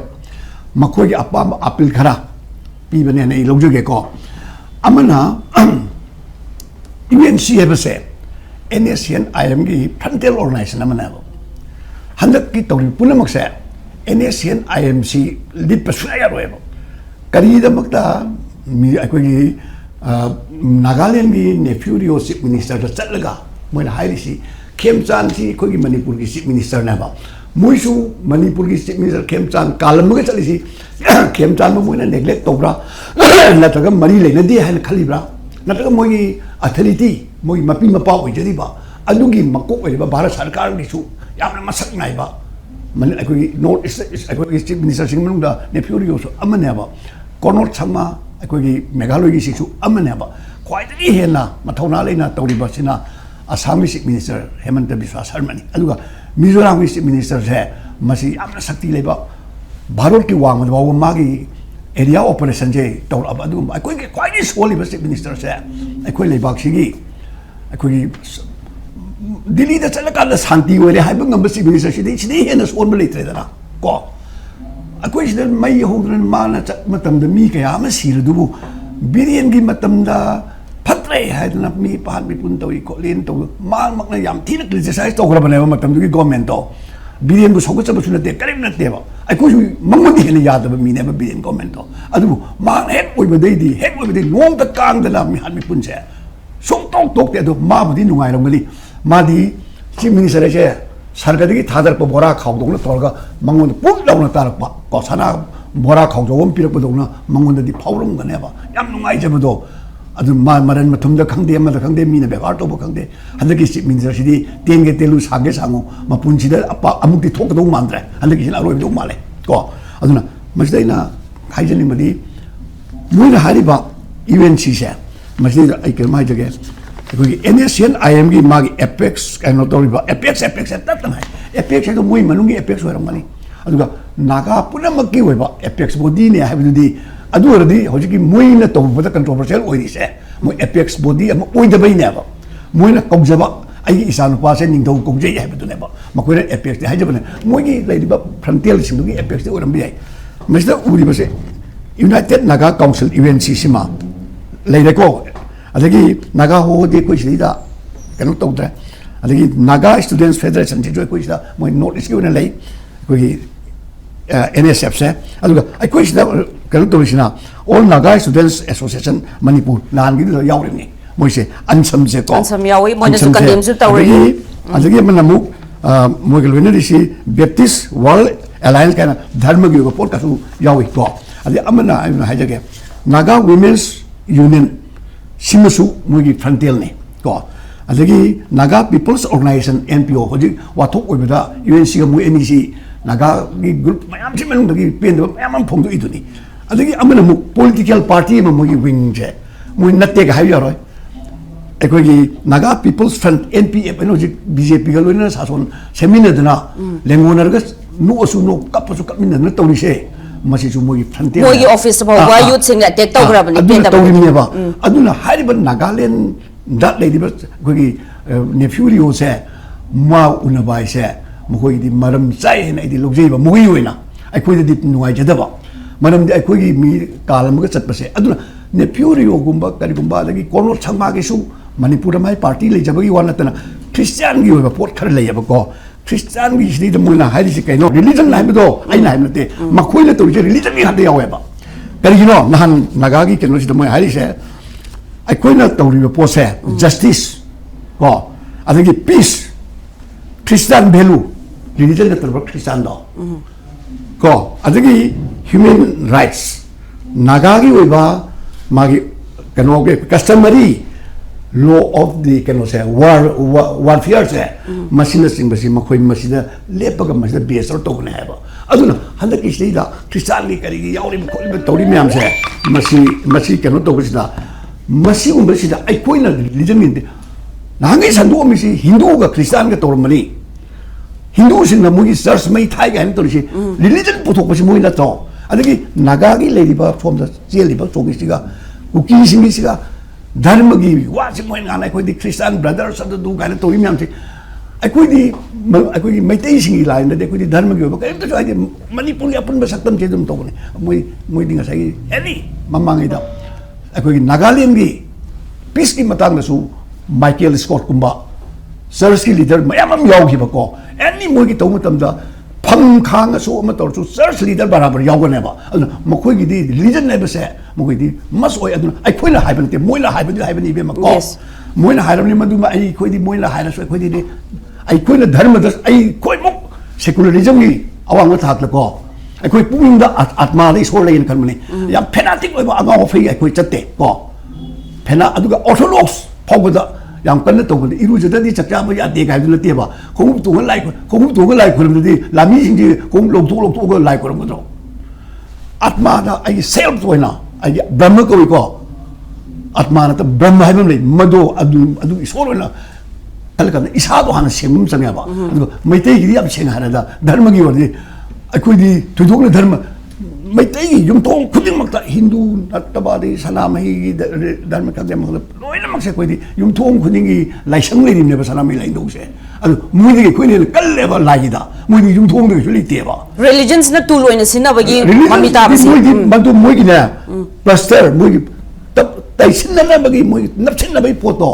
Speaker 4: makhoi gi apam appeal khara piba ne nei lojge ko amana UNC hebse NSCN IM gi frontal organization amana handak ki tawri punamak se NSCN IMC lead pasaya roebo kari da makta mi akoi Nagaland gi nephew chief minister da chatlaga moina hairisi khemchan si khoi gi Manipur gi chief minister na ba moisu Manipur gi chief minister khemchan kalam ga chalisi khemchan mo moina neglect tobra nataga mari leina di han khalibra nataga moi authority moi mapi mapa oi ba adugi makok oi ba bharat sarkar ni su yamna masak nai ba man akoi north akoi chief minister sing manungda nephew so amane ba konor chama akoi Meghalaya gi sisu amane ba khwaidagi hena mathauna leina tawri ba sina Assam chief minister Hemanta Biswa Sharma ni aduga Mizoram chief minister se masi amna sakti leba Bharat ki wang ma ba magi area operation je tawr ab adum akoi ke khwaidi soli ba chief minister se akoi lebak sigi akoi Delhi दा चलकान शांति ओरे HYBE ngam basi minister sidai hena son baletre dana ko akoi sida mai hongran mana chat matam da mi kaya ma sir dubu billion gi matam da phatre haidna mi pan mi pun toi ko len to mang mak na yam thina criticize to gra bane matam du gi government to billion bu sogo chabu sunate karim na te ba akoi mangmo di hena yad ba mi ne ba billion government to adu mang het oi ba dei di het oi ba dei nom da kang da mi han mi pun se song tok tok te do ma bu di nungai rom gali Modi chief minister ऐसे सरकार की थादर पर बोरा खाओ दोगना तोड़गा मंगों पूर्ण लाउना तारक पा कौशना बोरा खाओ जो हम पिरक दोगना मंगों दी फाउरम गने बा याम नुंगाई जब दो अदु मरन मथुम द खंगदे म द खंगदे मीना बेकार तो खंगदे हंदे की चीफ मिनिस्टर सिदी तेन के तेलु सागे सांगो मपुन सिदा अपा अमुक दी थोक दो मानद्रे हंदे की सिना रोय दो माले को अदुना मसदैना खाइजनी मदी मुइना हारिबा यूएनसी से मसदैना आई के माइ जगे कोई एनएसएन आईएम की मागी एपेक्स कहना तो रिबा एपेक्स तब है एपेक्स है तो मुई मनुंगी एपेक्स हो रहा अदुगा नागा पुनः मक्की होइबा एपेक्स बॉडी ने हाइबदुदी अदु रदी होजिकी मुई न तो बदा कंट्रोवर्शियल ओइदी से मुई एपेक्स बॉडी अम ओइदबई नेबा मुई न कौजबा आई इसान पासे निंगदौ कौजै हाइबदुनेबा मकोइना एपेक्स हाइजबने मुईगी लेदिबा फ्रंटियल सिंगुगी एपेक्स ओरमबि है मिस्टर उरिबसे यूनाइटेड नागा काउंसिल यूएनसी सिमा लेरेको अदगी नागा हो दे कोई सिदा कनो तौद्रे अदगी नागा स्टूडेंट्स फेडरेशन जे कोई सिदा मोय नोटिस की ओने लै कोई एनएसएफ से अदुगा आई कोई सिदा कनो तौसिना all Naga students association Manipur नान गी दो यावरिनी मोय से अनसम से को
Speaker 1: अनसम यावी मोय न कंडेम सु तौरी
Speaker 4: अदगी मनमु मोय गलवेने दिसी बैप्टिस्ट वर्ल्ड अलायंस का धर्म की पोट का सु यावी को अदगी अमना हाइजगे नागा वुमेन्स यूनियन सिमसु मुगी फ्रंटियल ने को अदगी नागा पीपल्स ऑर्गेनाइजेशन एनपीओ होजि वाथोक ओइबदा यूएनसी का मु एनईसी नागा की ग्रुप मयाम से मनung दगी पेन दब मयाम फोंदु इदुनी अदगी अमना मु पॉलिटिकल पार्टी म मुगी विंग जे मु नते ga hayo roi एकोगी नागा पीपल्स फ्रंट एनपीएफ एनो जि बीजेपी का लोइना सासन सेमिना दना लेंगोनर ग नु असु नो कपसु कमिना न तौरिसे मसी जो मोगी फ्रंटियर
Speaker 1: मोगी ऑफिस में वायुत सिंह अटैक तो ग्रब ने पेन
Speaker 4: तो रिमने बा अदुना हारिबन नागालैंड दा लेदिबा कोगी नेफ्यूरियो से मा उनबाई से मखोगी दि मरम चाइ ने दि लोगजेबा मोगी होइना अखोई दि नुवाइ जदबा मरम दि अखोगी मी कालम ग चतपसे अदुना नेफ्यूरियो गुम्बा करिगुम्बा लगी कोनो छंगमा के सु मणिपुर माई पार्टी ले जबगी वानतना क्रिश्चियन गी होबा पोट खर लेयबा को क्रिश्चियन की सिदी मुना हाइरिसे कइनो रिलीजन लाइबदो आई नाइमते मखोइले तोरिजे रिलीजन नि हाते यावेबा करिगिनो नहान नागागी केनो सिदा मोय हाइरिसे अखोइना तोरिबा पोसे जस्टिस को अदगी पीस क्रिश्चियन वैल्यू रिलीजन नतरबा क्रिश्चियन दो को अदगी ह्यूमन राइट्स नागागी ओइबा मागी केनो के customary law of the canoe से वारफेयर से मशीन सिंग बसी मखोई मसीदा लेपगा मसीदा बेस और तोने है अदुना हंदक की सिदा क्रिश्चियन ली करेगी यावरी खोल तोरी म्याम से मसी कैनो तो बसीदा मसी उम बसीदा आई कोई ना रिलीजन में नांगे संदो मिसी हिंदू का क्रिश्चियन का तोर मनी हिंदू सिंग ना मुगी चर्च में थाई गाइन तोरिसी रिलीजन पुथोक बसी मुई ना तो अदगी नागागी लेदिबा फ्रॉम द जेलिबा चोगिसिगा कुकी सिंगिसिगा धर्म की वासी मोइन गाना कोई दी क्रिश्चियन ब्रदर्स अद दु गाना तोरी म्याम से अखोई मैतै सिंगी लाइन दे कोई धर्म की कई तो आइदे मणिपुर अपन बसक्तम से दम तोने मोई दिंगा सही एनी ममांगे दा अखोई नागालैंड की पीस की मतंग दसु माइकल स्कॉट कुंबा सर्च की लीडर मयाम यावखिबको एनी मोई की तौ मतम दा फम खांग सो अम तोरसु सर्च लीडर बराबर यावगनेबा अदु मखोई की दी रिलीजन नेबसे मखोई दी मस ओय अदु अखोइना हाइबनते मोइला हाइबनी बे मको मोइना हाइरमनि मदुमा आई खोई दी मोइला हाइरसो खोई दी आई कोई धर्म दस आई कोई मुक सेकुलरिज्म की अवांग थाकलको आई कोई पुंग आत्मा दे सोर लेन खनमने या फेनाटिक ओइबा अगाव फै आई कोई चत्ते को फेना अदुगा ऑर्थोडॉक्स फौगदा याम कन्न तोगद इरुजददी चक्राबा यादे गायदु नतेबा खोंग तुंग लाइ खुरमददी लामी सिंजी खोंग लोगथोग लाइ खुरमदो आत्मा दा आई सेल्फ ओइना आई ब्रह्म कोइको आत्मा न त ब्रह्म हाइबम ले मदो अदु इसोर ओइना अलकन इसादो हाना सेमम चंगबा मैतै गिरी अब सेंग हाना दा धर्म की वर्दी अखोइदी थुदोक धर्म ꯃꯩꯇꯩꯒꯤ ꯌꯨꯝꯊꯣꯡ ꯈꯨꯗꯤꯡꯃꯛꯇ ꯍꯤꯟꯗꯨ ꯅꯠꯇꯕ ꯁꯅꯥꯃꯍꯤꯒꯤ ꯙꯔꯃ ꯈꯪꯗꯦ ꯂꯣꯏꯅꯃꯛꯁꯦ ꯑꯩꯈꯣꯏꯗꯤ ꯌꯨꯝꯊꯣꯡ ꯈꯨꯗꯤꯡꯒꯤ ꯂꯥꯏꯁꯪ ꯂꯩꯔꯤꯕꯅꯦꯕ ꯁꯅꯥꯃꯍꯤ ꯂꯥꯏꯅꯤꯡꯊꯧꯁꯦ ꯑꯗꯨ ꯃꯣꯏꯗꯒꯤ ꯑꯩꯈꯣꯏꯅ ꯀꯜꯂꯦꯕ ꯂꯥꯏꯒꯤꯗ ꯃꯣꯏꯗꯤ ꯌꯨꯝꯊꯣꯡꯗꯒꯤꯁꯨ ꯂꯩꯇꯦꯕ
Speaker 1: ꯔꯤꯂꯤꯖꯟꯁꯅ ꯇꯨꯜ ꯑꯣꯏꯅ ꯁꯤꯟꯅꯕꯒꯤ ꯃꯃꯤ ꯇꯥꯕꯁꯤ
Speaker 4: ꯃꯣꯏꯗꯤ ꯃꯗꯨ ꯃꯣꯏꯒꯤꯅꯦ ꯄ꯭ꯂꯁꯇꯔ ꯃꯣꯏꯒꯤ ꯇꯩꯁꯤꯟꯅꯅꯕꯒꯤ ꯃꯣꯏ ꯅꯞꯁꯤꯟꯅꯕꯒꯤ ꯄꯣꯠꯇꯣ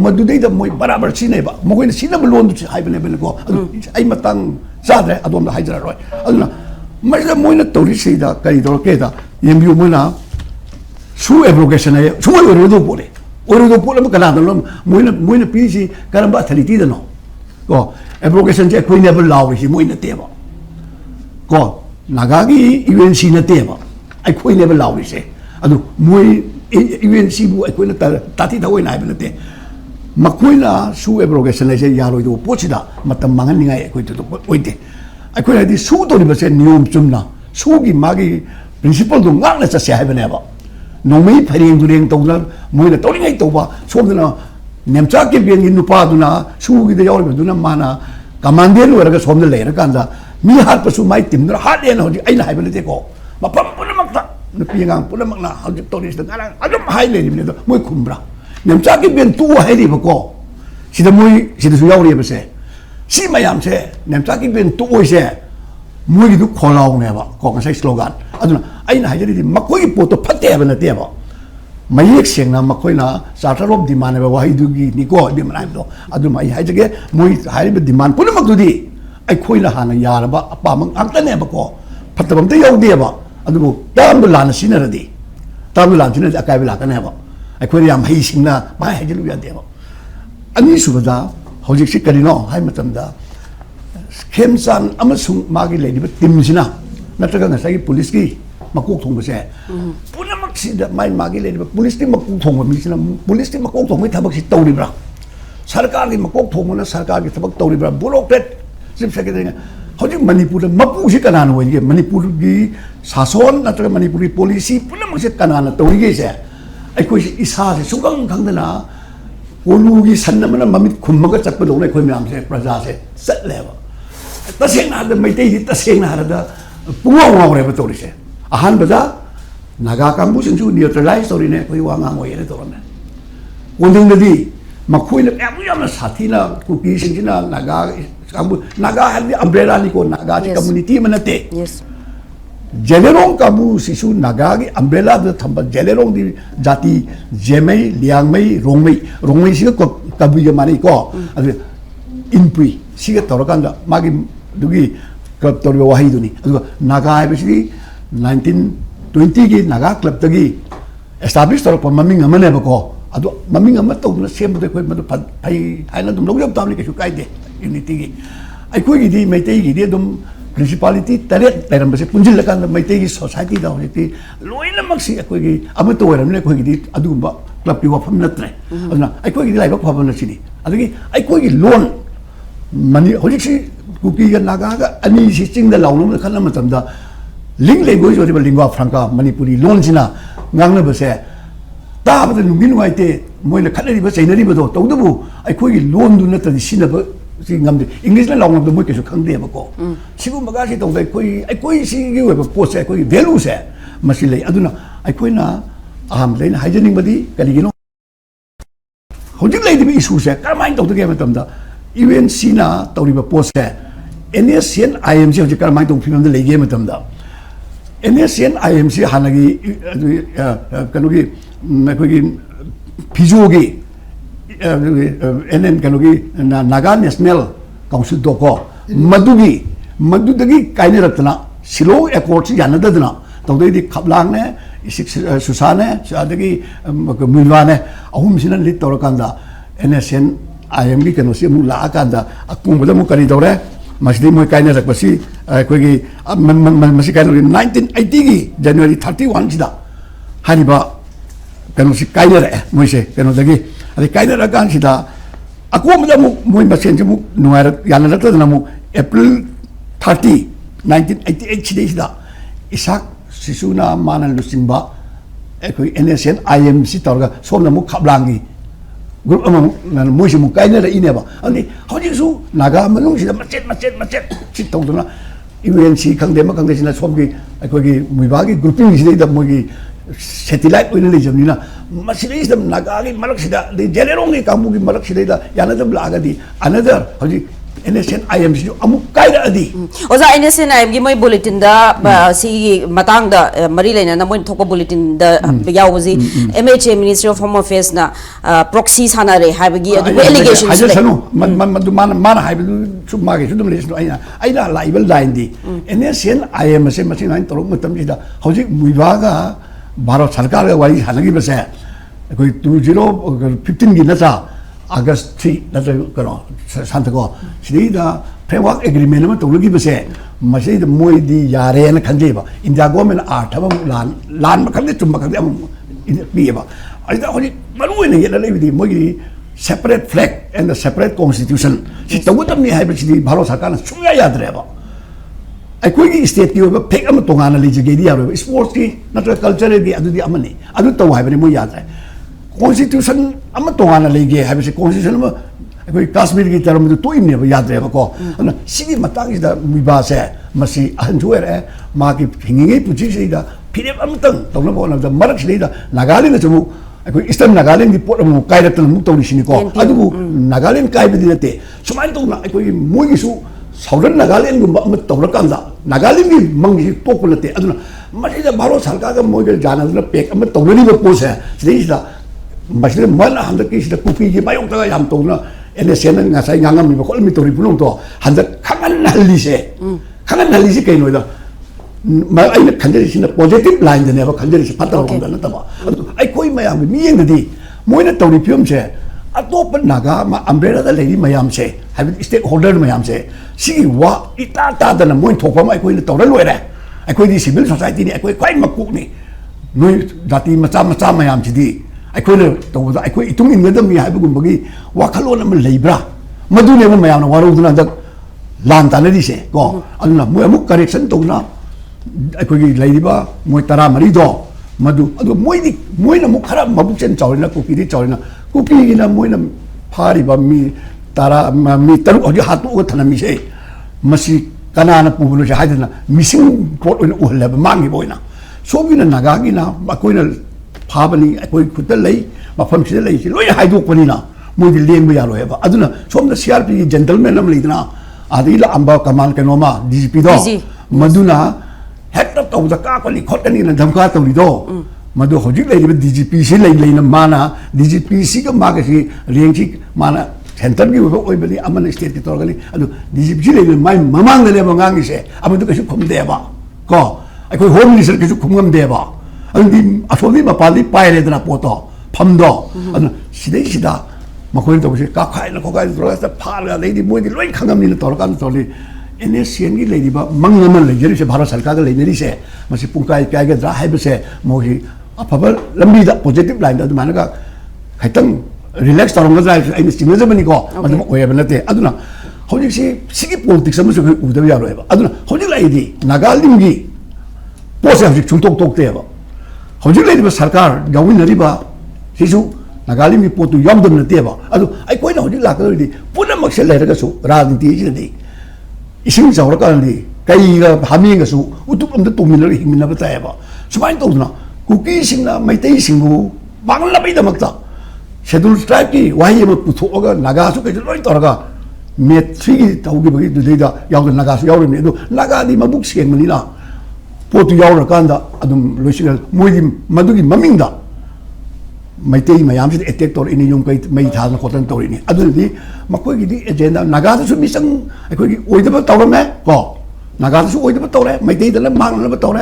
Speaker 4: ꯃꯗꯨꯗꯩꯗ ꯃꯣꯏ ꯕराꯕꯔ ꯁꯤꯖꯤꯟꯅꯩꯕ ꯃꯈꯣꯏꯅ ꯁꯤꯖꯤꯟꯅꯕ ꯂꯣꯟꯗꯨ ꯍꯥꯏꯕꯅꯦꯕꯀꯣ ꯑꯗꯨ ꯑꯩ ꯃꯇꯥꯡ ꯆꯥꯗ꯭ꯔꯦ ꯑꯗꯣꯝꯗ ꯍꯥꯏꯖꯔꯔꯣꯏ ꯑꯗꯨꯅ ꯃꯁꯤꯗ ꯃꯣꯏꯅ ꯇꯧꯔꯤꯁꯤꯗ ꯀꯔꯤ ꯇꯧꯔꯛꯀꯦꯗ ꯌꯦꯡꯕꯤꯌꯨ ꯃꯣꯏꯅ ꯁꯨ ꯑꯦꯕ꯭ꯔꯣꯒꯦꯁꯟ ꯍꯥꯏꯌꯦ ꯁꯨꯡꯑꯣꯏ ꯑꯣꯏꯔꯣꯏꯗꯕ ꯄꯣꯠꯅꯤ ꯑꯣꯏꯔꯣꯏꯗꯕ ꯄꯣꯠ ꯑꯃ ꯀꯅꯥꯗꯅꯣ ꯃꯣꯏꯅ ꯄꯤꯔꯤꯁꯤ ꯀꯔꯝꯕ ꯑꯊꯣꯔꯤꯇꯤꯗꯅꯣ ꯀꯣ ꯑꯦꯕ꯭ꯔꯣꯒꯦꯁꯟꯁꯦ ꯑꯩꯈꯣꯏꯅꯦꯕ ꯂꯥꯎꯔꯤꯁꯤ ꯃꯣꯏ ꯅꯠꯇꯦꯕ ꯀꯣ ꯅꯥꯒꯥꯒꯤ UNC ꯅꯠꯇꯦꯕ ꯑꯩꯈꯣꯏꯅꯦꯕ ꯂꯥꯎꯔꯤꯁꯦ ꯑꯗꯨ ꯃꯣꯏ UNCꯕꯨ ꯑꯩꯈꯣꯏꯅ ꯇꯥꯊꯤ ꯇꯥꯑꯣꯏꯅ ꯍꯥꯏꯕ ꯅꯠꯇꯦ ꯃꯈꯣꯏꯅ ꯁꯨ ꯑꯦꯕ꯭ꯔꯣꯒꯦꯁꯟ ꯍꯥꯏꯁꯦ ꯌꯥꯔꯣꯏꯗꯕ ꯄꯣꯠꯁꯤꯗ ꯃꯇꯝ ꯃꯥꯡꯍꯟꯅꯤꯡꯉꯥꯏ ꯑꯩꯈꯣꯏꯗ ꯑꯣꯏꯗꯦ ꯑꯩꯈꯣꯏꯅ ꯍꯥꯏꯗꯤ ꯁꯨ ꯇꯧꯔꯤꯕꯁꯦ ꯅꯤꯌꯣꯝ ꯆꯨꯝꯅ ꯁꯨꯒꯤ ꯃꯥꯒꯤ ꯄ꯭ꯔꯤꯟꯁꯤꯄꯜꯗꯨ ꯉꯥꯛꯅ ꯆꯠꯁꯦ ꯍꯥꯏꯕꯅꯦꯕ ꯅꯣꯡꯃꯩ ꯐꯔꯦꯡ ꯇꯨꯔꯦꯡ ꯇꯧꯗꯅ ꯃꯣꯏꯅ ꯇꯧꯔꯤꯉꯩ ꯇꯧꯕ ꯁꯣꯝꯗꯅ ꯅꯦꯝꯆꯥꯛ ꯀꯦꯝꯄꯦꯟꯒꯤ ꯅꯨꯄꯥꯗꯨꯅ ꯁꯨꯒꯤꯗ ꯌꯥꯎꯔꯤꯕꯗꯨꯅ ꯃꯥꯅ ꯀꯃꯥꯟꯗꯦꯟ ꯑꯣꯏꯔꯒ ꯁꯣꯝꯗ ꯂꯩꯔꯀꯥꯟꯗ ꯃꯤ ꯍꯥꯠꯄꯁꯨ ꯃꯥꯏ ꯇꯤꯝꯗꯨꯅ ꯍꯥꯠꯂꯦꯅ ꯍꯧꯖꯤꯛ ꯑꯩꯅ ꯍꯥꯏꯕ ꯅꯠꯇꯦꯀꯣ ꯃꯐꯝ ꯄꯨꯝꯅꯃꯛꯇ ꯅꯨꯄꯤ ꯑꯉꯥꯡ ꯄꯨꯝꯅꯃꯛꯅ ꯍꯧꯖꯤꯛ ꯇꯧꯔꯤꯁꯤꯗ ꯉꯔꯥꯡ ꯑꯗꯨꯝ ꯍꯥꯏ ꯂꯩꯔꯤꯕꯅꯤ ꯑꯗꯣ ꯃꯣꯏ ꯈꯨꯝꯕ꯭ꯔꯥ ꯅꯦꯝꯆꯥꯛ ꯀꯦꯝꯄꯦꯟ ꯇꯣꯛꯑꯣ ꯍꯥꯏꯔꯤꯕꯀꯣ sida moi sida su yauri ba se si mayam se nem ta ki ben to oi se moi du kholau ne ba ko ka sai slogan aduna aina hajari di makoi poto phatte ba na te ba mayek seng na makoi na charter of demand ba wahai du gi ni ko di manai do adu mai hajage moi hai ba demand pun mak du di ai khoi la hana yar ba apa mang akta ne ba ko phatta bam te yau de ba adu tam la na sinara di tam la sinara akai ba la ka ne ba ai khoi yam hai sing na ba hajalu ya de ba ani subada hojik si karino hai matam da khemsan amasung magi lady but timsina natraga ngasai police ki makok thong base puna maksi da mai magi lady but police ti makok thong mi sina police ti makok thong mai thabak si tawri bra sarkar ki makok thong na sarkar ki thabak tawri bra bolok pet sim secretary hojik manipur mapu si kanan hoye manipur gi sason natraga manipuri policy puna maksi kanan tawri ge se ai koi isa se sugang khangdana Olugi sanna mana mamit khummaga chakpa dong nei khoi myam se praja se sat leba taseng na da maitai di taseng na da pungaw ngaw re ba tori se ahan bada naga kambu sing su neutralize tori ne khoi wa nga ngoi re tor ne wonding da di makhoi na am yam sathi na kuki sing na naga kambu naga ha di umbrella ni ko naga ji community manate
Speaker 1: yes
Speaker 4: Jelerong kabu sisu nagagi umbrella the thamba jelerong di jati jemei liangmei rongmei siga kabu yamani ko adu impri siga torokanda magi dugi club torwa wahi duni adu naga hai bisi 1920 gi naga club tagi establish torpa maming amane bako adu maming amma to na sem de koi madu pai haina dum log tamni ke sukai de unity gi ai koi gi di meitai gi de dum Municipality tarik dalam bahasa punjil kan maitegi society dah jadi loina maksi aku lagi apa tu orang ni aku lagi adu mbak club di wafam natre aduna aku lagi lagi wafam natre sini adu aku lagi loan mani hoji si kuki kan naga ka ani si sing dah laulum kan nama tanda ling language jadi lingua franca manipuri loan sina ngang na bahasa ta apa tu nungin waite moi na khanari bahasa ini betul tahu tu bu aku lagi loan tu natre di sini apa si ngamde English la laung ngamde moi kesu khangde ba ko sibu maga si tong dai koi si gi we ba post ai koi value se masile aduna ai koi na aham lein hygienic badi kali gino hojik lai di issue se karmain tong ge matam da UNC na tori ba post se NSN IMC hojik karmain tong film da lei ge matam da NSN IMC hanagi kanogi koi gi phijogi NN kanogi Naga National Council doko madudagi kaine ratna Shillong Accord si yanada dana tawdai di khablang ne susane sadagi milwa ne ahum sinan lit torakanda NSN IMB kanosi mu la akanda akung bada mu kari dore masdi mo kaine rakpasi koigi masi kaine 1980 gi January 31 sida haniba kanosi kaine re moise kanodagi Ada kaina rakan sida aku mula mu masen mu nuar yana rata na mu April 30 1988 sida isak sisuna manan lusimba ekoi NSN IMC torga somna mu khablangi group amang mu mu kaina ra ineba ani hoji su naga manung sida macet sit tongdona UNC khangde ma khangde sina som gi akoi gi muiba gi grouping si da mo gi satellite oil le jamni na masiri is naga gi malak sida de jelerong gi kamu gi malak sida yana da laga di another hoji NSN IMC amuk kaida adi
Speaker 1: oza NSN IM gi moi bulletin da si matang da mari leina na moi thokpa bulletin da yaw ji MHA Ministry of Home Affairs na proxy sana re habagi adu allegations
Speaker 4: le sanu man haibu chuma ge chudum le sanu aina laibel line di NSN IM se masin hain torok matam ji da hoji muiba ga bharat sarkar ga wari hanagi base koi 2015 gi na sa August 3 na kano santa ko sida framework agreement ma tolagi base masai da moi di yare na khanje ba India government thaba lan ma khanje chum ma khanje am bi ba ai da hoji maru ne yela le bi moi separate flag and the separate constitution si tagutam ni hai ba si bharo sarkar na chungya yad re ba ai koi gi state ki ba fake am tongana le jige di aro sports ki na culture di adu di amani adu taw hai ba moi yad re constitution ama tongana lege habise constitution ma koi Kashmir ki taram du to imne ba yad re ba ko ana sigi matang da miba se masi anjuer ma ki hingi puji se da phire amtang tawna bo na da marak se da Nagaland na chumu koi Eastern Nagaland di pot mu kai da tan mu tawni sini ko adu Nagaland kai bi dinate sumain to na koi moi su Southern Nagaland gumba am tawra kan da Nagaland gi mangi to ko late aduna masi da bharo sarkar ga moi ga jana da pek am tawra ni ba po se sei da masih mana hendak kita kopi je bayang tak yang tu na NSN ngasai ngangam ni bakal mi tori pulung tu hendak kangen nali se kain wala mai ai nak kanjari sini positive line je ni apa kanjari se patah orang dah nata ba ai koi mayam mi yang tadi moi nak tori pium se atau penaga ma umbrella dah lagi mayam se habis stakeholder mayam se si wa ita dah na moi thok pam ai koi nak tori luar ai koi di civil society ni ai koi kain makuk ni noi dati macam mayam jadi aku ni tahu tak aku itu ingin kita melihat betul bagi wakalon nama lebra madu ni pun macam waru tu nak lantan ni se ko anu mu amu correction tu na aku ni lebra mu tara mari do madu adu mu na mu kharap mabu chen chawin na kuki di chawin na kuki ni na mu na phari ba mi tara mi taru aja hatu ko thana mi se masih kana na pubulu se haida na missing pot on uhla ba mangi boina so bi na nagagi na aku ni Pabani, aku ikut lagi, macam sih lagi, loya hidup pani na, mungkin liang biar loya ba. Aduna, somda CRP gentleman nam lagi na, ada ila amba kamal kenoma DGP do, maduna, head up tahu tak apa ni, kot ni na damka tahu ni do, madu hujik lagi DGP sih lagi na mana, DGP sih ke maga sih, liang sih mana, center ni oi beli aman state kita orang ni, aduh DGP sih lagi main mamang lagi bangang sih, apa tu kesuk kum deh ba, ko, aku home minister kesuk kum deh ba. Andi asal ma pali pai le dana poto phamdo anu sida makoi to se ka khai na ko kai ro sa phal ga le di moi di loi khangam ni tor kan to le ene sien gi le di ba mangam le jeri se bharat sarkar ga le ni se masi pungkai kai ga dra hai se mo hi apabal lambi da positive line da mana ka khaitang relax tor ga dra ai ni singa bani ko adu oya bana te aduna hoji si sigi politics am su u da ya ro ba aduna hoji la idi Nagaland gi pose hoji chungtok tok te ba Hujung lagi di sarkar jauhin dari bah, sisu Nagaland ni potu yang dom nanti bah, aduh, aku ini hujung lah kalau di, puna maksud lagi ke su, raditi je nanti, isim jauh kan nanti, kaya hamil ke su, utup untuk tumin lagi hingga bertanya bah, semua itu tu na, kuki sing na, Meitei singgu, bangla beda makta, schedule strike ki, wahai yang putu orang Nagas itu kerja itu orang, metri tahu ke begitu dia, yang Nagas yang ini itu, Nagas di mabuk siang menila. Potu yaura kanda adum loisingal muidi madugi maminda Meitei mayam si attack tor ini yung kai mai thal na khotan tor ini adu di makoi gi di agenda Naga su misang akoi gi oida ba tor me ko Naga su oida ba tor Meitei da la mang na ba tor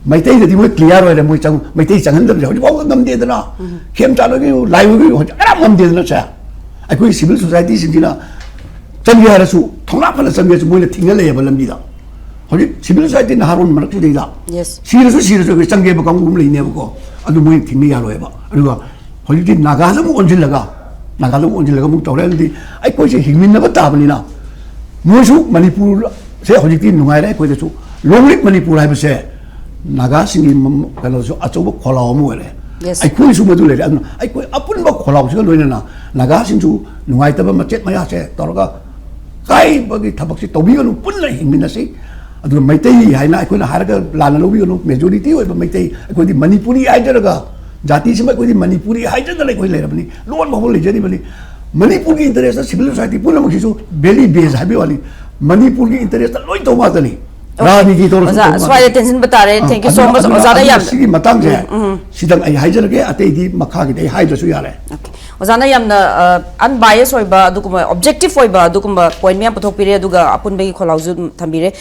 Speaker 4: Meitei da di moi clear oi da moi chang Meitei chang ndam jo ko ngam de da na khem cha lo gi live gi ho ara ngam de na cha akoi civil society sin dina chang ya ra su thongla phala chang ya su moi na thingal le ba lam di da hoji civil society na harun manak tu dah.
Speaker 1: Yes.
Speaker 4: Serius ke canggih bakang umli ni aku. Aduh mungkin tinggi ya loh ya pak. Aduh, hoji di Nagas mu onjil laga mu tahu lah nanti. Aku sih hingmin apa tak beli na. Musuh Manipur saya hoji di nungai lah aku itu. Longlik Manipur hai besar. Nagas ini kalau so acau buk kolau mu le.
Speaker 1: Yes.
Speaker 4: Aku isu betul le. Aku apun buk kolau sih kalau ini na. Nagas itu nungai tapi macet maya saya. Tahu ka? Kai bagi tabak si tobi kan pun lah hingmin nasi. अदु मैतई हाइना अखोना हारगा लाना लोबियो majority ओइबा Meitei अखोदी Manipuri हाइजरगा जाति सिमा अखोदी मणिपुरी हाइजरदा अखोई लेरबनी loan बहु लेजरी बनी मणिपुर की interest civil society पुनमखिसु बेली base हाबे वाली मणिपुर की इंटरेस्ट लोई तौमातनी राजनीति तौर
Speaker 1: स्वाई टेंशन बता रहे थैंक यू सो मच ओजादा याम
Speaker 4: सिगी मतंग जे सिदंग आई हाइजरगे अतेदी मखा गी हाइजरसु यारे
Speaker 1: ओजाना यामना अनबायस होइबा दुकुम ऑब्जेक्टिव होइबा दुकुम पॉइंट मिया पथोक पिरे दुगा अपुन बेगी खोलाउजु थंबिरे